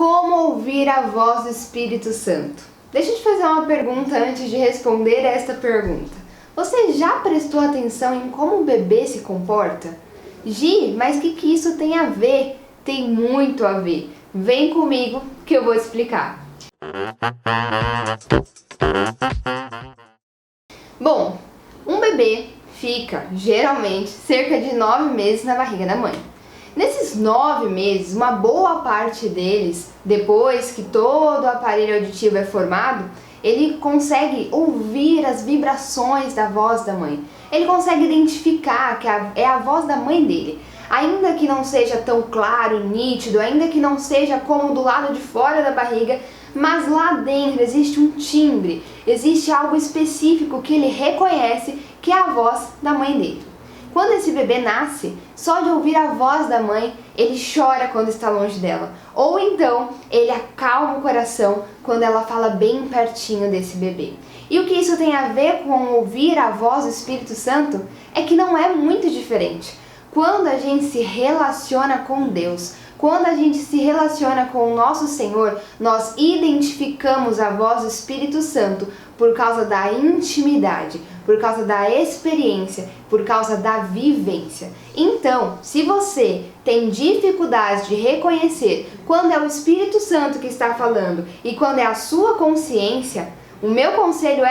Como ouvir a voz do Espírito Santo? Deixa eu te fazer uma pergunta antes de responder esta pergunta. Você já prestou atenção em como o bebê se comporta? Gi, mas o que isso tem a ver? Tem muito a ver. Vem comigo que eu vou explicar. Bom, um bebê fica, geralmente, cerca de 9 meses na barriga da mãe. Nesses 9 meses, uma boa parte deles, depois que todo o aparelho auditivo é formado, ele consegue ouvir as vibrações da voz da mãe. Ele consegue identificar que é a voz da mãe dele. Ainda que não seja tão claro, nítido, ainda que não seja como do lado de fora da barriga, mas lá dentro existe um timbre, existe algo específico que ele reconhece que é a voz da mãe dele. Quando esse bebê nasce, só de ouvir a voz da mãe, ele chora quando está longe dela. Ou então, ele acalma o coração quando ela fala bem pertinho desse bebê. E o que isso tem a ver com ouvir a voz do Espírito Santo? É que não é muito diferente. Quando a gente se relaciona com Deus, quando a gente se relaciona com o nosso Senhor, nós identificamos a voz do Espírito Santo por causa da intimidade, por causa da experiência, por causa da vivência. Então, se você tem dificuldade de reconhecer quando é o Espírito Santo que está falando e quando é a sua consciência, o meu conselho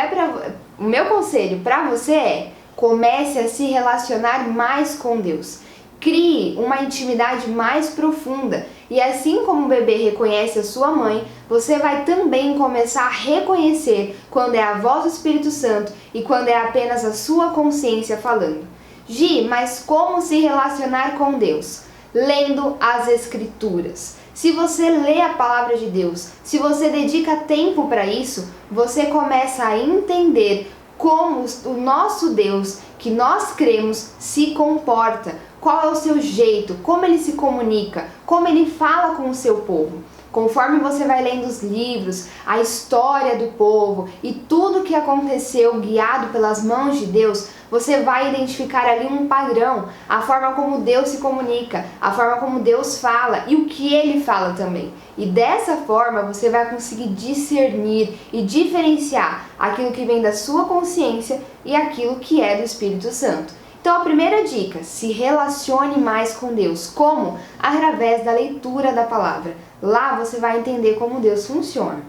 para você é: comece a se relacionar mais com Deus. Crie uma intimidade mais profunda e assim como o bebê reconhece a sua mãe, você vai também começar a reconhecer quando é a voz do Espírito Santo e quando é apenas a sua consciência falando. Gi, mas como se relacionar com Deus? Lendo as Escrituras. Se você lê a palavra de Deus, se você dedica tempo para isso, você começa a entender como o nosso Deus, que nós cremos, se comporta. Qual é o seu jeito, como ele se comunica, como ele fala com o seu povo. Conforme você vai lendo os livros, a história do povo e tudo que aconteceu guiado pelas mãos de Deus, você vai identificar ali um padrão, a forma como Deus se comunica, a forma como Deus fala e o que ele fala também. E dessa forma você vai conseguir discernir e diferenciar aquilo que vem da sua consciência e aquilo que é do Espírito Santo. Então a primeira dica, se relacione mais com Deus. Como? Através da leitura da palavra. Lá você vai entender como Deus funciona.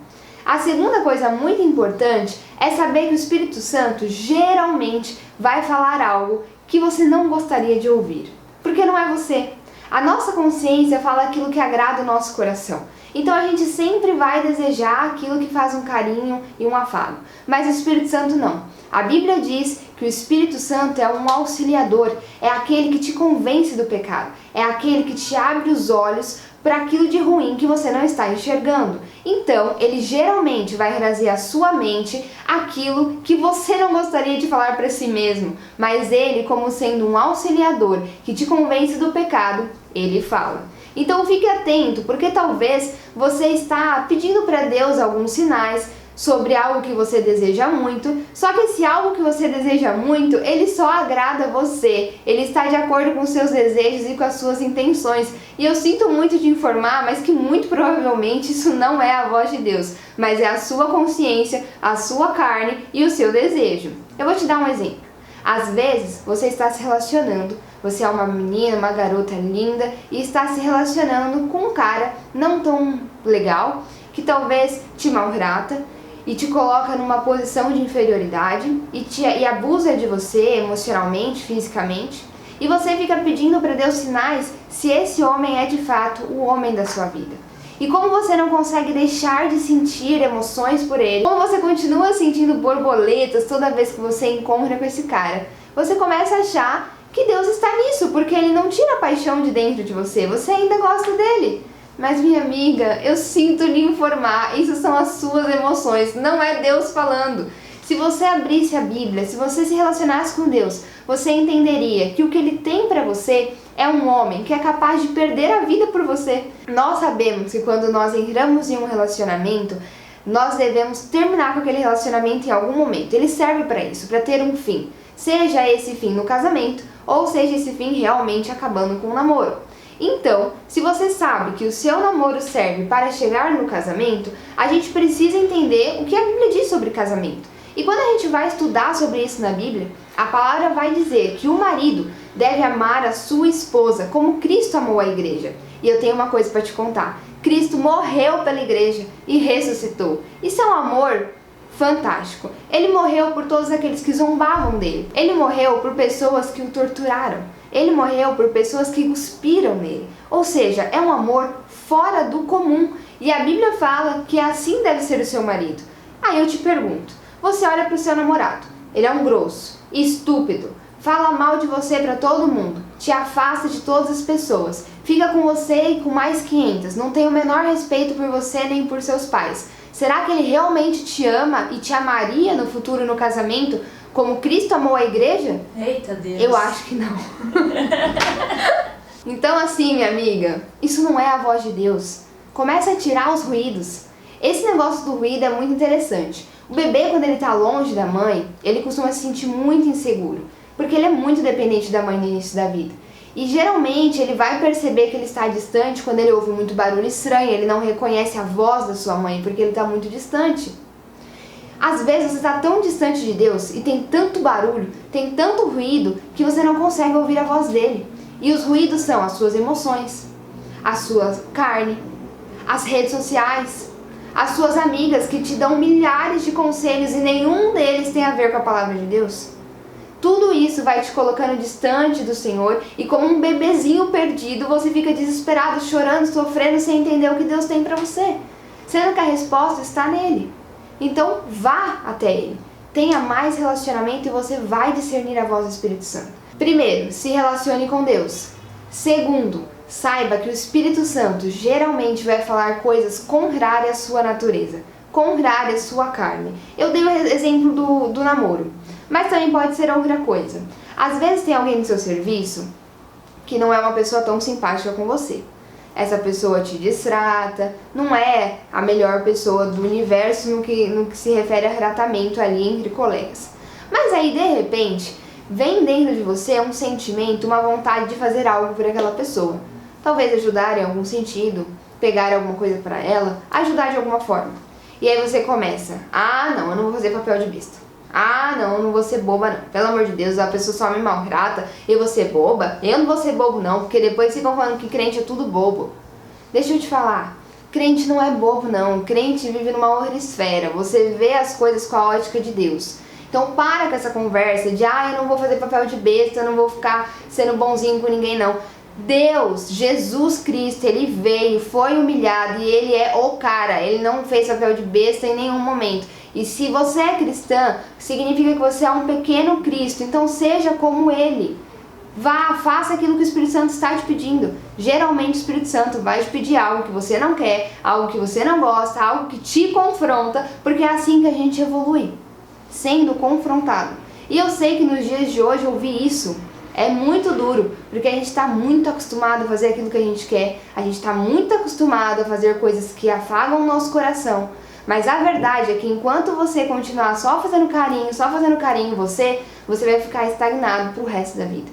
A segunda coisa muito importante é saber que o Espírito Santo geralmente vai falar algo que você não gostaria de ouvir. Porque não é você. A nossa consciência fala aquilo que agrada o nosso coração. Então a gente sempre vai desejar aquilo que faz um carinho e um afago. Mas o Espírito Santo não. A Bíblia diz que o Espírito Santo é um auxiliador, é aquele que te convence do pecado, é aquele que te abre os olhos para aquilo de ruim que você não está enxergando. Então, ele geralmente vai trazer à sua mente aquilo que você não gostaria de falar para si mesmo, mas ele, como sendo um auxiliador que te convence do pecado, ele fala. Então fique atento, porque talvez você está pedindo para Deus alguns sinais sobre algo que você deseja muito, só que esse algo que você deseja muito, ele só agrada você, ele está de acordo com os seus desejos e com as suas intenções. E eu sinto muito de informar, mas que muito provavelmente isso não é a voz de Deus, mas é a sua consciência, a sua carne e o seu desejo. Eu vou te dar um exemplo. Às vezes você está se relacionando, você é uma menina, uma garota linda e está se relacionando com um cara não tão legal, que talvez te maltrata e te coloca numa posição de inferioridade e abusa de você emocionalmente, fisicamente, e você fica pedindo para Deus sinais se esse homem é de fato o homem da sua vida. E como você não consegue deixar de sentir emoções por ele, como você continua sentindo borboletas toda vez que você encontra com esse cara, você começa a achar que Deus está nisso, porque ele não tira a paixão de dentro de você, você ainda gosta dele. Mas minha amiga, eu sinto lhe informar, isso são as suas emoções, não é Deus falando. Se você abrisse a Bíblia, se você se relacionasse com Deus, você entenderia que o que Ele tem para você é um homem que é capaz de perder a vida por você. Nós sabemos que quando nós entramos em um relacionamento, nós devemos terminar com aquele relacionamento em algum momento. Ele serve para isso, para ter um fim. Seja esse fim no casamento, ou seja esse fim realmente acabando com o namoro. Então, se você sabe que o seu namoro serve para chegar no casamento, a gente precisa entender o que a Bíblia diz sobre casamento. E quando a gente vai estudar sobre isso na Bíblia, a palavra vai dizer que o marido deve amar a sua esposa como Cristo amou a igreja. E eu tenho uma coisa para te contar. Cristo morreu pela igreja e ressuscitou. Isso é um amor fantástico. Ele morreu por todos aqueles que zombavam dele. Ele morreu por pessoas que o torturaram. Ele morreu por pessoas que cuspiram nele. Ou seja, é um amor fora do comum. E a Bíblia fala que assim deve ser o seu marido. Aí eu te pergunto, você olha para o seu namorado, ele é um grosso, estúpido, fala mal de você para todo mundo, te afasta de todas as pessoas, fica com você e com mais 500, não tem o menor respeito por você nem por seus pais. Será que ele realmente te ama e te amaria no futuro no casamento como Cristo amou a igreja? Eita Deus! Eu acho que não. Então assim, minha amiga, isso não é a voz de Deus. Comece a tirar os ruídos. Esse negócio do ruído é muito interessante. O bebê, quando ele está longe da mãe, ele costuma se sentir muito inseguro, porque ele é muito dependente da mãe no início da vida. E geralmente ele vai perceber que ele está distante quando ele ouve muito barulho estranho, ele não reconhece a voz da sua mãe porque ele está muito distante. Às vezes você está tão distante de Deus e tem tanto barulho, tem tanto ruído, que você não consegue ouvir a voz dele. E os ruídos são as suas emoções, a sua carne, as redes sociais, as suas amigas que te dão milhares de conselhos e nenhum deles tem a ver com a palavra de Deus. Tudo isso vai te colocando distante do Senhor e como um bebezinho perdido você fica desesperado, chorando, sofrendo sem entender o que Deus tem para você, sendo que a resposta está nele. Então vá até ele, tenha mais relacionamento e você vai discernir a voz do Espírito Santo. Primeiro, se relacione com Deus. Segundo, saiba que o Espírito Santo geralmente vai falar coisas contrárias à sua natureza, contrárias à sua carne. Eu dei o exemplo do namoro, mas também pode ser outra coisa. Às vezes tem alguém no seu serviço que não é uma pessoa tão simpática com você. Essa pessoa te distrata, não é a melhor pessoa do universo no que se refere a tratamento ali entre colegas. Mas aí, de repente, vem dentro de você um sentimento, uma vontade de fazer algo por aquela pessoa. Talvez ajudar em algum sentido, pegar alguma coisa para ela, ajudar de alguma forma. E aí você começa, não, eu não vou fazer papel de besta. Não, eu não vou ser boba não. Pelo amor de Deus, a pessoa só me maltrata, eu vou ser boba? Eu não vou ser bobo não, porque depois ficam falando que crente é tudo bobo. Deixa eu te falar, crente não é bobo não, crente vive numa outra esfera, você vê as coisas com a ótica de Deus. Então para com essa conversa de, eu não vou fazer papel de besta, eu não vou ficar sendo bonzinho com ninguém não. Deus, Jesus Cristo, Ele veio, foi humilhado e Ele é o cara, Ele não fez papel de besta em nenhum momento. E se você é cristã, significa que você é um pequeno Cristo, então seja como Ele. Vá, faça aquilo que o Espírito Santo está te pedindo. Geralmente o Espírito Santo vai te pedir algo que você não quer, algo que você não gosta, algo que te confronta, porque é assim que a gente evolui, sendo confrontado. E eu sei que nos dias de hoje ouvir isso é muito duro, porque a gente está muito acostumado a fazer aquilo que a gente quer, a gente está muito acostumado a fazer coisas que afagam o nosso coração, mas a verdade é que enquanto você continuar só fazendo carinho em você vai ficar estagnado pro resto da vida.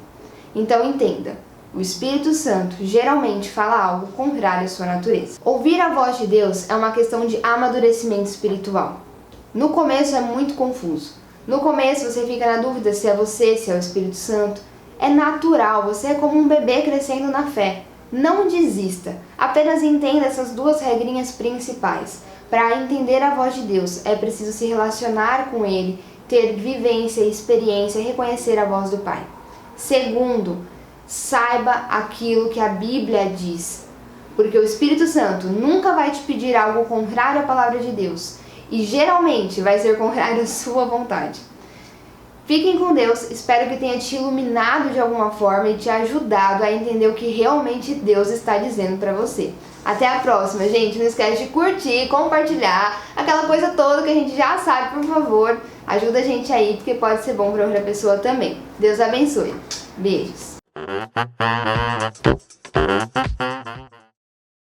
Então entenda, o Espírito Santo geralmente fala algo contrário à sua natureza. Ouvir a voz de Deus é uma questão de amadurecimento espiritual. No começo é muito confuso. No começo você fica na dúvida se é você, se é o Espírito Santo. É natural, você é como um bebê crescendo na fé. Não desista, apenas entenda essas duas regrinhas principais. Para entender a voz de Deus, é preciso se relacionar com Ele, ter vivência e experiência e reconhecer a voz do Pai. Segundo, saiba aquilo que a Bíblia diz, porque o Espírito Santo nunca vai te pedir algo contrário à palavra de Deus e geralmente vai ser contrário à sua vontade. Fiquem com Deus, espero que tenha te iluminado de alguma forma e te ajudado a entender o que realmente Deus está dizendo para você. Até a próxima, gente. Não esquece de curtir, compartilhar, aquela coisa toda que a gente já sabe, por favor. Ajuda a gente aí, porque pode ser bom para outra pessoa também. Deus abençoe. Beijos.